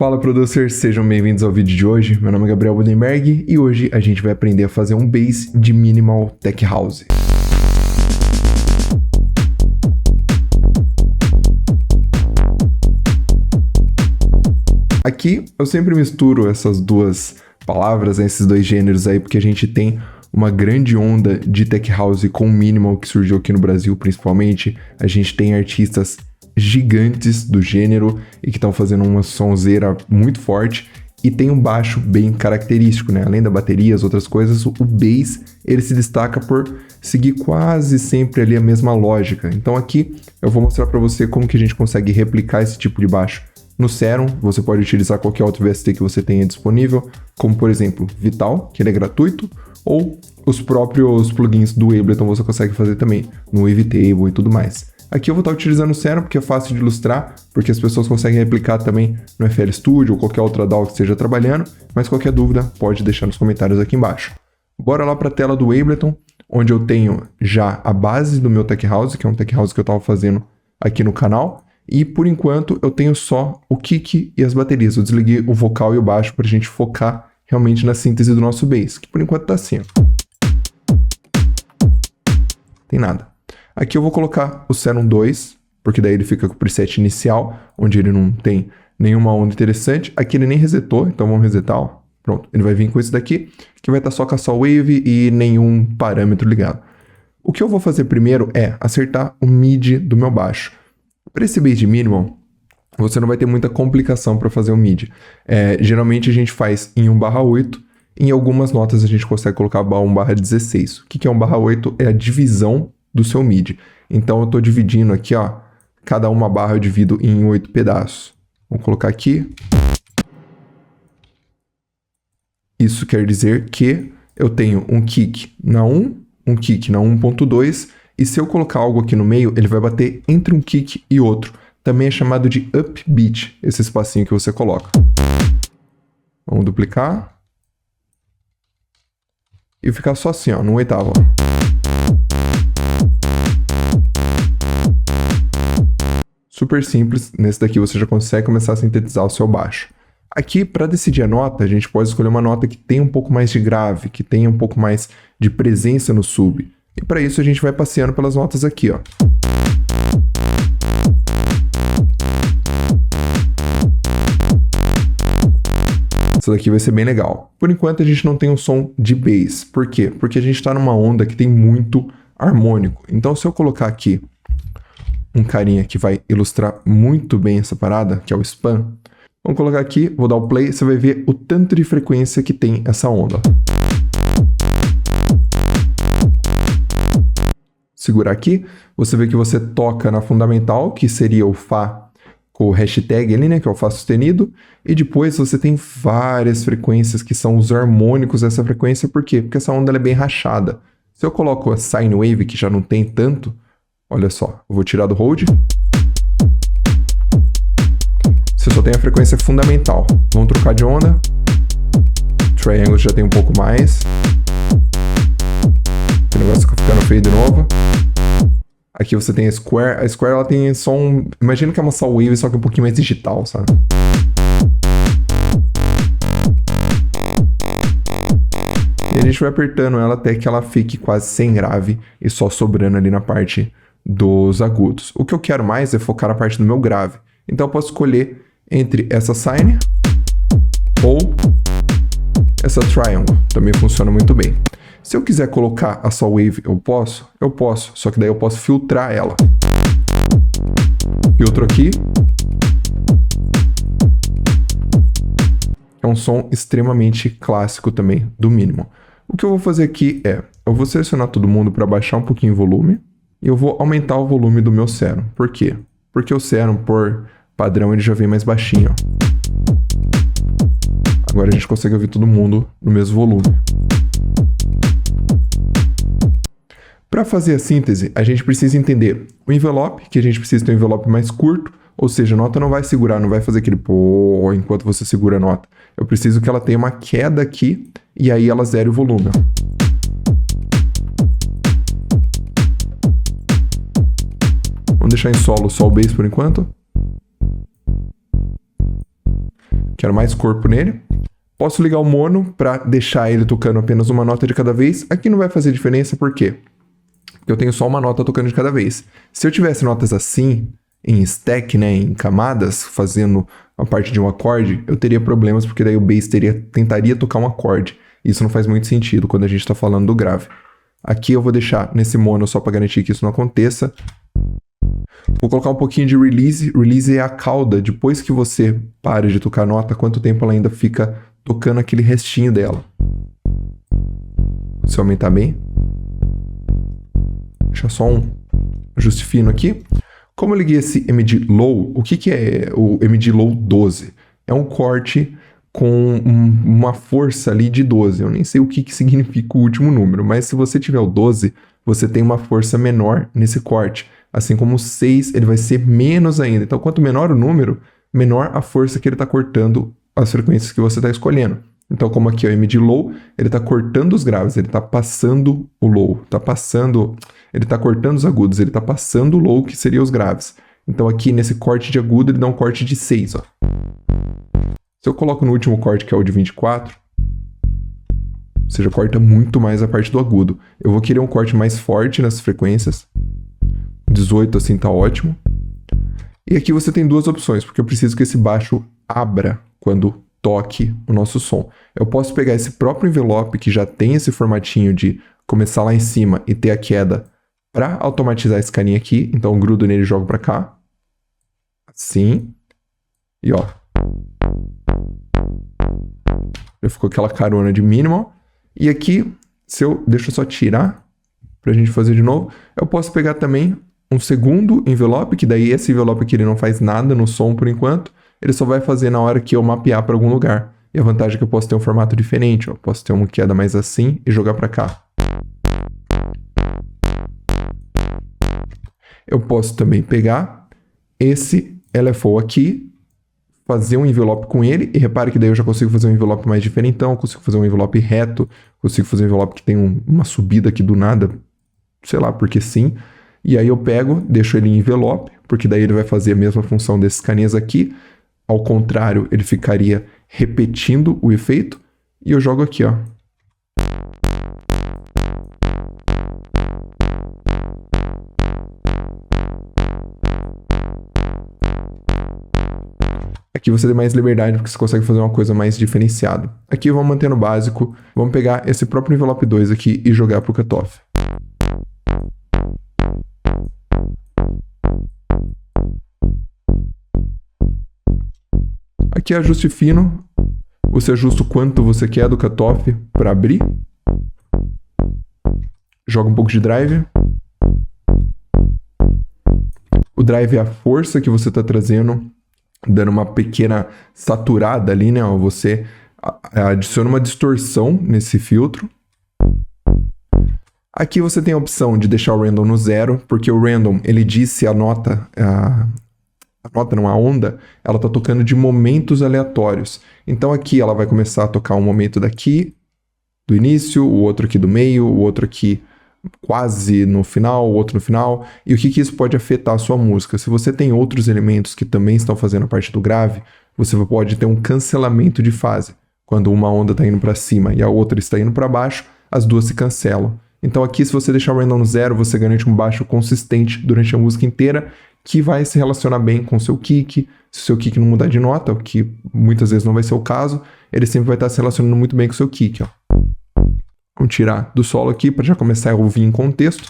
Fala, producers, sejam bem-vindos ao vídeo de hoje. Meu nome é Gabriel Budenberg e hoje a gente vai aprender a fazer um bass de Minimal Tech House. Aqui eu sempre misturo essas duas palavras, esses dois gêneros aí, porque a gente tem uma grande onda de Tech House com Minimal que surgiu aqui no Brasil principalmente. A gente tem artistas gigantes do gênero e que estão fazendo uma sonzeira muito forte e tem um baixo bem característico, né? Além da bateria, as outras coisas, o bass ele se destaca por seguir quase sempre ali a mesma lógica. Então aqui eu vou mostrar para você como que a gente consegue replicar esse tipo de baixo no Serum. Você pode utilizar qualquer outro VST que você tenha disponível, como por exemplo Vital, que ele é gratuito, ou os próprios plugins do Ableton você consegue fazer também no Wavetable e tudo mais. Aqui eu vou estar utilizando o Serum porque é fácil de ilustrar, porque as pessoas conseguem replicar também no FL Studio ou qualquer outra DAW que esteja trabalhando, mas qualquer dúvida pode deixar nos comentários aqui embaixo. Bora lá para a tela do Ableton, onde eu tenho já a base do meu Tech House, que é um Tech House que eu estava fazendo aqui no canal, e por enquanto eu tenho só o kick e as baterias. Eu desliguei o vocal e o baixo para a gente focar realmente na síntese do nosso bass, que por enquanto tá assim, ó. Tem nada. Aqui eu vou colocar o Serum 2, porque daí ele fica com o preset inicial, onde ele não tem nenhuma onda interessante. Aqui ele nem resetou, então vamos resetar, ó. Pronto, ele vai vir com isso daqui, que vai estar só com a Saw Wave e nenhum parâmetro ligado. O que eu vou fazer primeiro é acertar o MIDI do meu baixo. Para esse bass de Minimal, você não vai ter muita complicação para fazer o MIDI. Geralmente a gente faz em 1/8, em algumas notas a gente consegue colocar 1/16. O que é 1/8? É a divisão do seu MIDI. Então eu estou dividindo aqui, ó, cada uma barra eu divido em 8 pedaços. Vou colocar aqui. Isso quer dizer que eu tenho um kick na 1, um kick na 1.2, e se eu colocar algo aqui no meio, ele vai bater entre um kick e outro. Também é chamado de upbeat, esse espacinho que você coloca. Vamos duplicar. E ficar só assim, ó, no oitavo, ó. Super simples, nesse daqui você já consegue começar a sintetizar o seu baixo. Aqui, para decidir a nota, a gente pode escolher uma nota que tenha um pouco mais de grave, que tenha um pouco mais de presença no sub. E para isso a gente vai passeando pelas notas aqui, ó. Isso daqui vai ser bem legal. Por enquanto a gente não tem um som de bass. Por quê? Porque a gente está numa onda que tem muito harmônico. Então se eu colocar aqui um carinha que vai ilustrar muito bem essa parada, que é o Spam. Vamos colocar aqui, vou dar o play, você vai ver o tanto de frequência que tem essa onda. Segurar aqui, você vê que você toca na fundamental, que seria o Fá com o hashtag ali, né, que é o Fá sustenido, e depois você tem várias frequências que são os harmônicos dessa frequência. Por quê? Porque essa onda ela é bem rachada. Se eu coloco a Sine Wave, que já não tem tanto, olha só, eu vou tirar do hold. Você só tem a frequência fundamental. Vamos trocar de onda. Triangle já tem um pouco mais. O negócio fica ficando feio de novo. Aqui você tem a Square. A Square ela tem som... Imagina que é uma Saw Wave, só que um pouquinho mais digital, sabe? E a gente vai apertando ela até que ela fique quase sem grave e só sobrando ali na parte dos agudos. O que eu quero mais é focar na parte do meu grave. Então eu posso escolher entre essa Sine ou essa Triangle. Também funciona muito bem. Se eu quiser colocar a Saw Wave, eu posso, só que daí eu posso filtrar ela. Filtro aqui. É um som extremamente clássico também do Minimal. O que eu vou fazer aqui é, eu vou selecionar todo mundo para baixar um pouquinho o volume. E eu vou aumentar o volume do meu Serum. Por quê? Porque o Serum, por padrão, ele já vem mais baixinho, ó. Agora a gente consegue ouvir todo mundo no mesmo volume. Para fazer a síntese, a gente precisa entender o envelope, que a gente precisa ter um envelope mais curto, ou seja, a nota não vai segurar, não vai fazer aquele pô enquanto você segura a nota. Eu preciso que ela tenha uma queda aqui, e aí ela zere o volume, ó. Vamos deixar em solo só o bass por enquanto. quero mais corpo nele. Posso ligar o mono para deixar ele tocando apenas uma nota de cada vez. Aqui não vai fazer diferença, por quê? Porque eu tenho só uma nota tocando de cada vez. Se eu tivesse notas assim, em stack, né, em camadas, fazendo a parte de um acorde, eu teria problemas, porque daí o bass tentaria tocar um acorde. Isso não faz muito sentido quando a gente está falando do grave. Aqui eu vou deixar nesse mono só para garantir que isso não aconteça. Vou colocar um pouquinho de release. Release é a cauda. Depois que você para de tocar a nota, quanto tempo ela ainda fica tocando aquele restinho dela. Se eu aumentar bem. Deixa só um ajuste fino aqui. Como eu liguei esse MD Low, o que é o MD Low 12? É um corte com uma força ali de 12. Eu nem sei o que significa o último número, mas se você tiver o 12, você tem uma força menor nesse corte. Assim como o 6, ele vai ser menos ainda. Então, quanto menor o número, menor a força que ele está cortando as frequências que você está escolhendo. Então, como aqui é o MD Low, ele está cortando os graves, ele está passando o low, ele está cortando os agudos, ele está passando o low, que seria os graves. Então, aqui nesse corte de agudo, ele dá um corte de 6, ó. Se eu coloco no último corte, que é o de 24, ou seja, corta muito mais a parte do agudo. Eu vou querer um corte mais forte nessas frequências. 18 assim tá ótimo. E aqui você tem duas opções, porque eu preciso que esse baixo abra quando toque o nosso som. Eu posso pegar esse próprio envelope que já tem esse formatinho de começar lá em cima e ter a queda para automatizar esse carinha aqui. Então eu grudo nele e jogo para cá. Assim. E ó. Já ficou aquela carona de minimal. E aqui, deixa eu só tirar pra gente fazer de novo. Eu posso pegar também um segundo envelope, que daí esse envelope aqui ele não faz nada no som por enquanto. Ele só vai fazer na hora que eu mapear para algum lugar. E a vantagem é que eu posso ter um formato diferente, ó. Posso ter uma queda mais assim e jogar para cá. Eu posso também pegar esse LFO aqui, fazer um envelope com ele, e repare que daí eu já consigo fazer um envelope mais diferentão, consigo fazer um envelope reto, consigo fazer um envelope que tem uma subida aqui do nada, sei lá, porque sim. E aí eu pego, deixo ele em envelope, porque daí ele vai fazer a mesma função desses caninhas aqui. Ao contrário, ele ficaria repetindo o efeito. E eu jogo aqui, ó. Aqui você tem mais liberdade porque você consegue fazer uma coisa mais diferenciada. Aqui vamos manter no básico. Vamos pegar esse próprio envelope 2 aqui e jogar pro cutoff. Aqui é ajuste fino. Você ajusta o quanto você quer do cutoff para abrir. Joga um pouco de drive. O drive é a força que você está trazendo, dando uma pequena saturada ali, né? Você adiciona uma distorção nesse filtro. Aqui você tem a opção de deixar o random no 0, porque o random, ele diz se a nota, a onda, ela está tocando de momentos aleatórios. Então aqui ela vai começar a tocar um momento daqui, do início, o outro aqui do meio, o outro aqui quase no final, o outro no final. E o que isso pode afetar a sua música? Se você tem outros elementos que também estão fazendo parte do grave, você pode ter um cancelamento de fase. Quando uma onda está indo para cima e a outra está indo para baixo, as duas se cancelam. Então aqui, se você deixar o random no 0, você garante um baixo consistente durante a música inteira, que vai se relacionar bem com o seu kick. Se o seu kick não mudar de nota, o que muitas vezes não vai ser o caso, ele sempre vai estar se relacionando muito bem com o seu kick, ó. Vamos tirar do solo aqui para já começar a ouvir em contexto.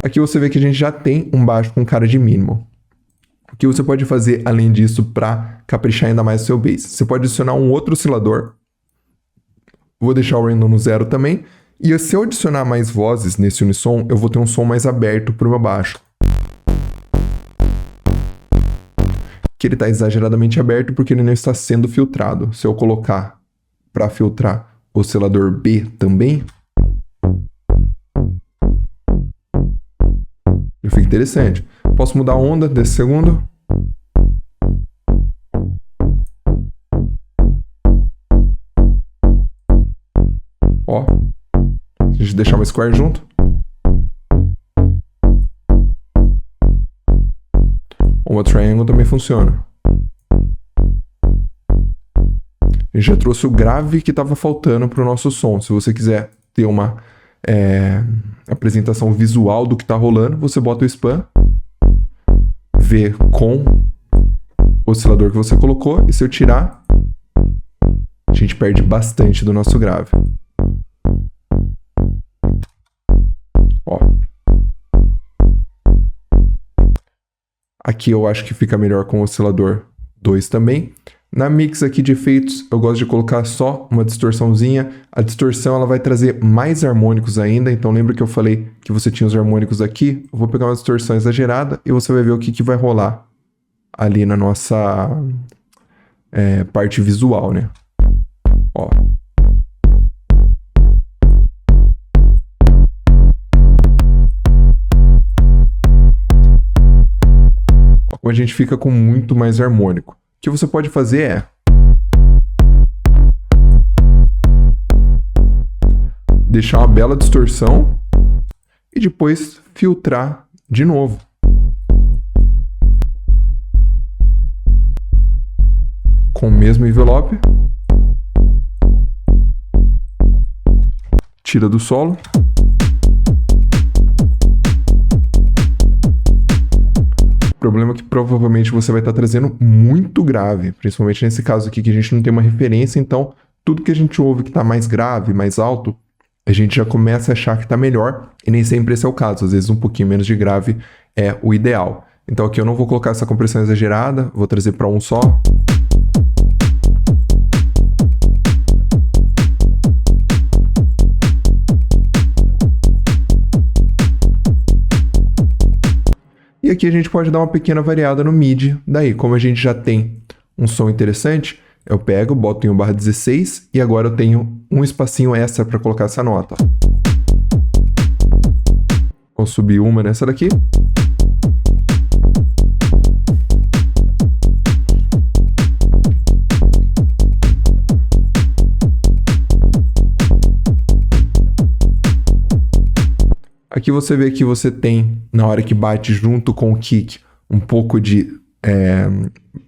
Aqui você vê que a gente já tem um baixo com cara de minimal. O que você pode fazer além disso para caprichar ainda mais o seu bass? Você pode adicionar um outro oscilador. Vou deixar o random no 0 também. E se eu adicionar mais vozes nesse unissom, eu vou ter um som mais aberto para o meu baixo. Que ele está exageradamente aberto porque ele não está sendo filtrado. Se eu colocar para filtrar o oscilador B também, já fica interessante. Posso mudar a onda desse segundo. Ó, a gente deixar uma square junto. Como a triangle também funciona. A gente já trouxe o grave que estava faltando para o nosso som. Se você quiser ter uma apresentação visual do que está rolando, você bota o span, vê com o oscilador que você colocou, e se eu tirar, a gente perde bastante do nosso grave. Ó. Aqui eu acho que fica melhor com o oscilador 2 também. Na mix aqui de efeitos, eu gosto de colocar só uma distorçãozinha. A distorção ela vai trazer mais harmônicos ainda, então lembra que eu falei que você tinha os harmônicos aqui? Eu vou pegar uma distorção exagerada e você vai ver o que vai rolar ali na nossa parte visual, né? Ó. Como a gente fica com muito mais harmônico. O que você pode fazer é deixar uma bela distorção e depois filtrar de novo. Com o mesmo envelope. Tira do solo. O problema é que provavelmente você vai estar trazendo muito grave, principalmente nesse caso aqui que a gente não tem uma referência, então tudo que a gente ouve que está mais grave, mais alto, a gente já começa a achar que está melhor, e nem sempre esse é o caso, às vezes um pouquinho menos de grave é o ideal. Então aqui eu não vou colocar essa compressão exagerada, vou trazer para um só. E aqui a gente pode dar uma pequena variada no MIDI. Daí, como a gente já tem um som interessante, eu pego, boto em 1/16 e agora eu tenho um espacinho extra para colocar essa nota. Vou subir uma nessa daqui. Aqui você vê que você tem, na hora que bate junto com o kick, um pouco de...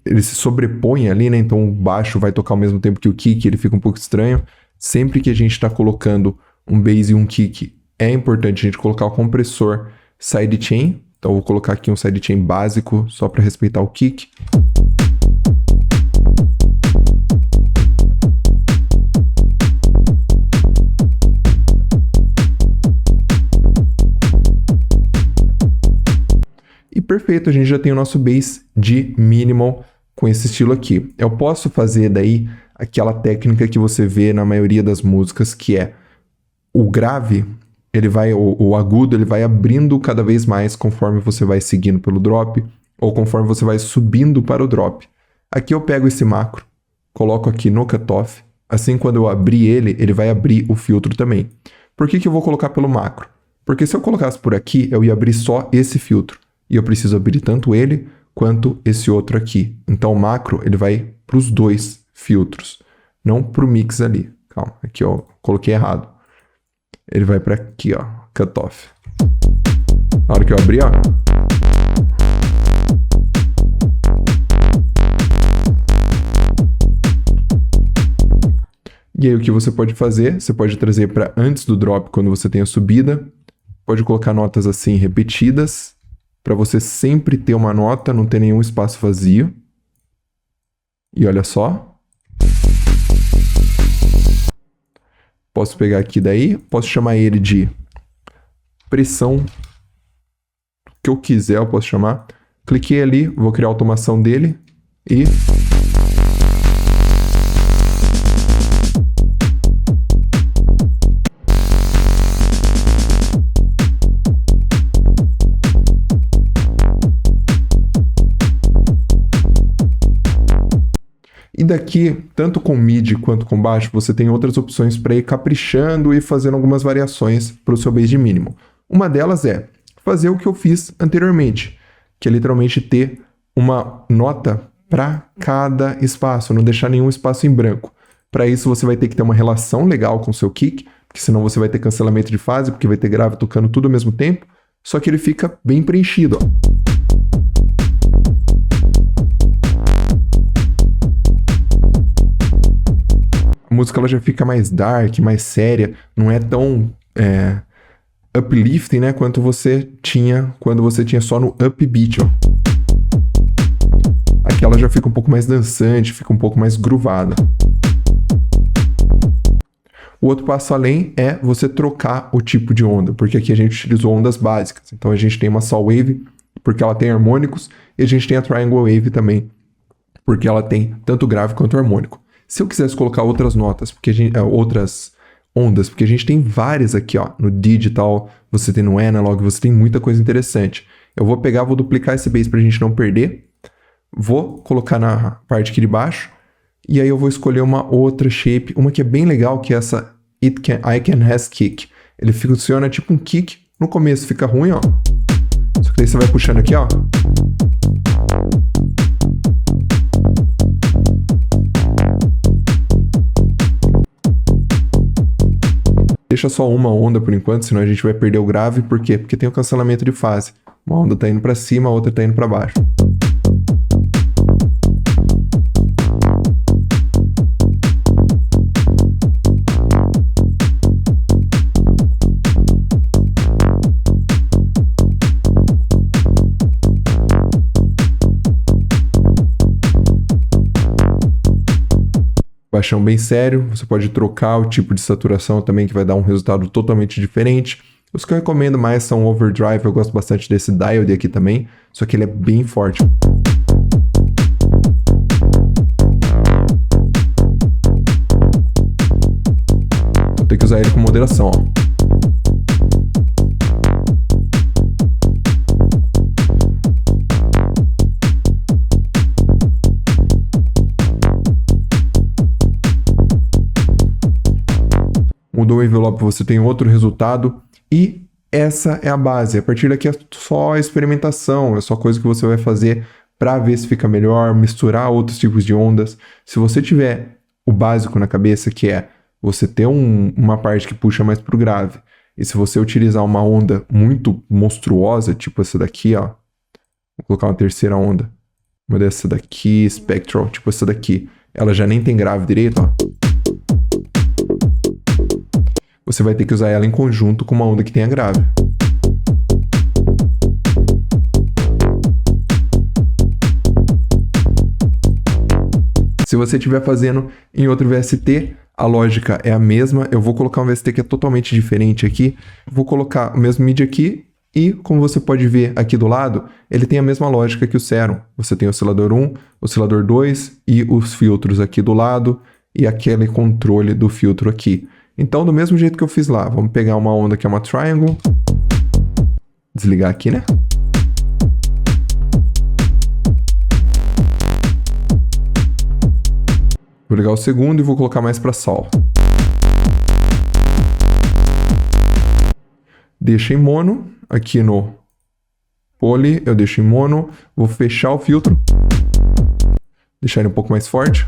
ele se sobrepõe ali, né? Então o baixo vai tocar ao mesmo tempo que o kick, ele fica um pouco estranho. Sempre que a gente está colocando um bass e um kick, é importante a gente colocar o compressor sidechain. Então eu vou colocar aqui um sidechain básico, só para respeitar o kick. E perfeito, a gente já tem o nosso bass de minimal com esse estilo aqui. Eu posso fazer daí aquela técnica que você vê na maioria das músicas, que é o grave, ele vai, o agudo, ele vai abrindo cada vez mais conforme você vai seguindo pelo drop, ou conforme você vai subindo para o drop. Aqui eu pego esse macro, coloco aqui no cutoff, assim quando eu abrir ele, ele vai abrir o filtro também. Por que eu vou colocar pelo macro? Porque se eu colocasse por aqui, eu ia abrir só esse filtro. E eu preciso abrir tanto ele quanto esse outro aqui. Então o macro ele vai para os dois filtros, não para o mix ali. Calma, aqui eu coloquei errado. Ele vai para aqui, ó, cutoff. Na hora que eu abrir, ó. E aí o que você pode fazer? Você pode trazer para antes do drop, quando você tem a subida. Pode colocar notas assim repetidas, para você sempre ter uma nota, não ter nenhum espaço vazio. E olha só. Posso pegar aqui daí, posso chamar ele de pressão. O que eu quiser eu posso chamar. Cliquei ali, vou criar a automação dele e... E daqui, tanto com MIDI quanto com baixo, você tem outras opções para ir caprichando e fazendo algumas variações para o seu bass de mínimo. Uma delas é fazer o que eu fiz anteriormente, que é literalmente ter uma nota para cada espaço, não deixar nenhum espaço em branco. Para isso você vai ter que ter uma relação legal com o seu kick, porque senão você vai ter cancelamento de fase, porque vai ter grave tocando tudo ao mesmo tempo, só que ele fica bem preenchido, ó. música ela já fica mais dark, mais séria, não é tão uplifting, né, quanto você tinha quando você tinha só no upbeat, ó. Aqui ela já fica um pouco mais dançante, fica um pouco mais groovada. O outro passo além é você trocar o tipo de onda, porque aqui a gente utilizou ondas básicas. Então a gente tem uma Saw Wave, porque ela tem harmônicos, e a gente tem a Triangle Wave também, porque ela tem tanto grave quanto harmônico. Se eu quisesse colocar outras notas, outras ondas, porque a gente tem várias aqui, ó, no digital, você tem no analog, você tem muita coisa interessante. Eu vou pegar, vou duplicar esse bass pra gente não perder, vou colocar na parte aqui de baixo, e aí eu vou escolher uma outra shape, uma que é bem legal, que é essa I Can Has Kick. Ele funciona tipo um kick, no começo fica ruim, ó. Só que daí você vai puxando aqui, ó. Deixa só uma onda por enquanto, senão a gente vai perder o grave. Por quê? Porque tem o cancelamento de fase. Uma onda tá indo pra cima, a outra tá indo pra baixo. Baixão bem sério, você pode trocar o tipo de saturação também, que vai dar um resultado totalmente diferente. Os que eu recomendo mais são o Overdrive, eu gosto bastante desse Diode aqui também, só que ele é bem forte. Vou ter que usar ele com moderação, ó. Mudou o envelope, você tem outro resultado e essa é a base. A partir daqui é só experimentação, é só coisa que você vai fazer para ver se fica melhor, misturar outros tipos de ondas. Se você tiver o básico na cabeça, que é você ter uma parte que puxa mais pro grave, e se você utilizar uma onda muito monstruosa, tipo essa daqui, ó, vou colocar uma terceira onda, uma dessa daqui, Spectral, tipo essa daqui, ela já nem tem grave direito, ó. Você vai ter que usar ela em conjunto com uma onda que tenha grave. Se você estiver fazendo em outro VST, a lógica é a mesma. Eu vou colocar um VST que é totalmente diferente aqui. Vou colocar o mesmo MIDI aqui e, como você pode ver aqui do lado, ele tem a mesma lógica que o Serum. Você tem o oscilador 1, oscilador 2 e os filtros aqui do lado e aquele controle do filtro aqui. Então, do mesmo jeito que eu fiz lá, vamos pegar uma onda que é uma Triangle. Desligar aqui, né? Vou ligar o segundo e vou colocar mais para Sol. Deixa em mono. Aqui no Poly, eu deixo em mono. Vou fechar o filtro. Deixar ele um pouco mais forte.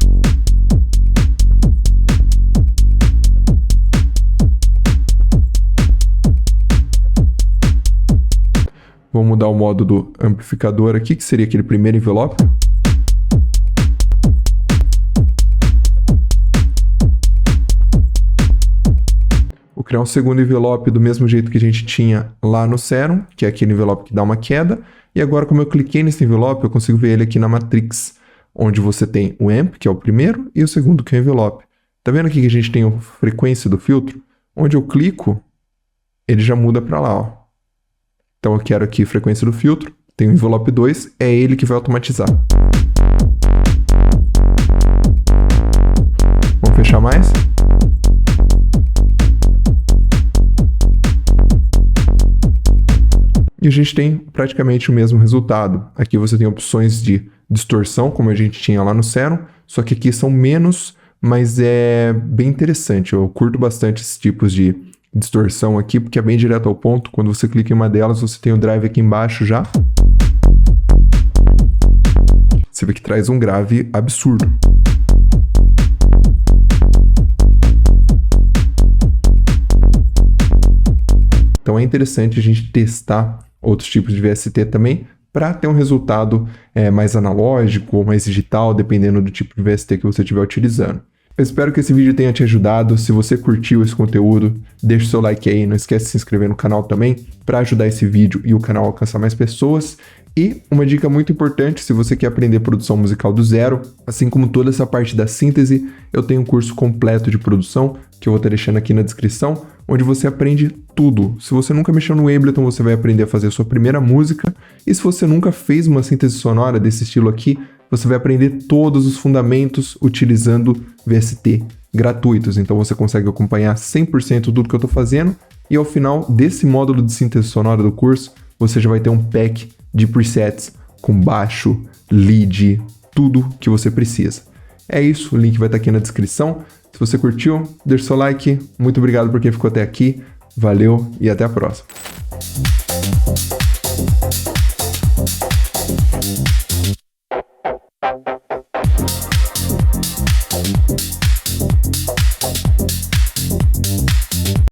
Vou mudar o modo do amplificador aqui, que seria aquele primeiro envelope. Vou criar um segundo envelope do mesmo jeito que a gente tinha lá no Serum, que é aquele envelope que dá uma queda. E agora, como eu cliquei nesse envelope, eu consigo ver ele aqui na Matrix, onde você tem o amp, que é o primeiro, e o segundo, que é o envelope. Tá vendo aqui que a gente tem a frequência do filtro? Onde eu clico, ele já muda para lá, ó. Então eu quero aqui a frequência do filtro, tem o envelope 2, é ele que vai automatizar. Vamos fechar mais? E a gente tem praticamente o mesmo resultado. Aqui você tem opções de distorção, como a gente tinha lá no Serum, só que aqui são menos, mas é bem interessante. Eu curto bastante esses tipos de distorção aqui, porque é bem direto ao ponto. Quando você clica em uma delas, você tem o drive aqui embaixo já. Você vê que traz um grave absurdo. Então é interessante a gente testar outros tipos de VST também, para ter um resultado mais analógico ou mais digital, dependendo do tipo de VST que você estiver utilizando. Eu espero que esse vídeo tenha te ajudado. Se você curtiu esse conteúdo, deixa o seu like aí. Não esquece de se inscrever no canal também para ajudar esse vídeo e o canal a alcançar mais pessoas. E uma dica muito importante, se você quer aprender produção musical do zero, assim como toda essa parte da síntese, eu tenho um curso completo de produção, que eu vou estar deixando aqui na descrição, onde você aprende tudo. Se você nunca mexeu no Ableton, você vai aprender a fazer a sua primeira música, e se você nunca fez uma síntese sonora desse estilo aqui, você vai aprender todos os fundamentos utilizando VST gratuitos. Então você consegue acompanhar 100% tudo que eu estou fazendo, e ao final desse módulo de síntese sonora do curso, você já vai ter um pack de presets com baixo, lead, tudo que você precisa. É isso, o link vai estar aqui na descrição. Se você curtiu, deixa o seu like. Muito obrigado por quem ficou até aqui. Valeu e até a próxima.